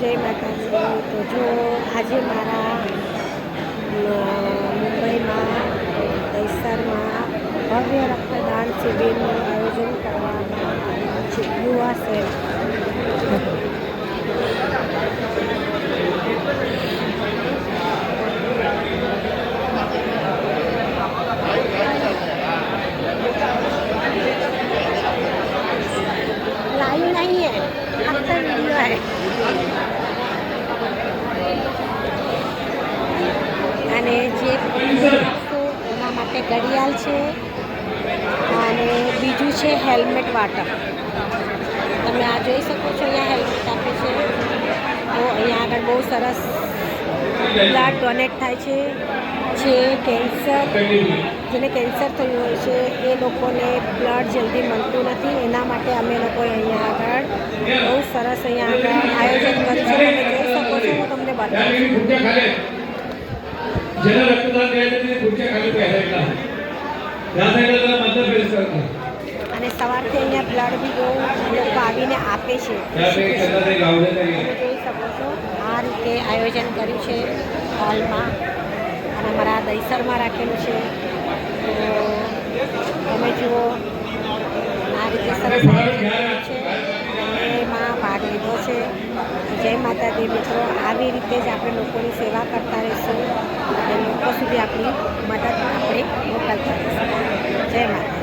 જય માતાજી. તો જો આજે મારા મુંબઈમાં દહીસરમાં ભવ્ય રક્તદાન શિબિરનું આયોજન કરવામાં આવ્યું છે. યુવા સેલ लाइव नहीं है, फक्त वीडियो है. અને જે એના માટે ઘડિયાળ છે અને બીજું છે હેલ્મેટ વાટર. તમે આ જોઈ શકો છો, અહીંયા હેલ્મેટ આપે છે. તો અહીંયા આગળ બહુ સરસ બ્લડ ડોનેટ થાય છે. જે જેને કેન્સર થયું હોય છે એ લોકોને બ્લડ જલ્દી મળતું નથી, એના માટે અમે લોકોએ અહીંયા આગળ બહુ સરસ અહીંયા આગળ આયોજન કર્યું છે. તમે જોઈ શકો છો, હું તમને બતાવું. અને સવારથી અહીંયા બ્લડ બી બહુ લોકો આવીને આપે છે. તમે જોઈ શકો છો, આ રીતે આયોજન કર્યું છે હોલમાં અને અમારા દહીસરમાં રાખેલું છે. તો તમે જુઓ, આ રીતે સરસ આયોજન કર્યું છે અને એમાં ભાગ લીધો છે. જય માતાજી મિત્રો. આવી રીતે જ આપણે લોકોની સેવા કરતા રહીશું અને લોકો સુધી આપણી મદદ આપણે મોકલતા રહીશું. જય માતા.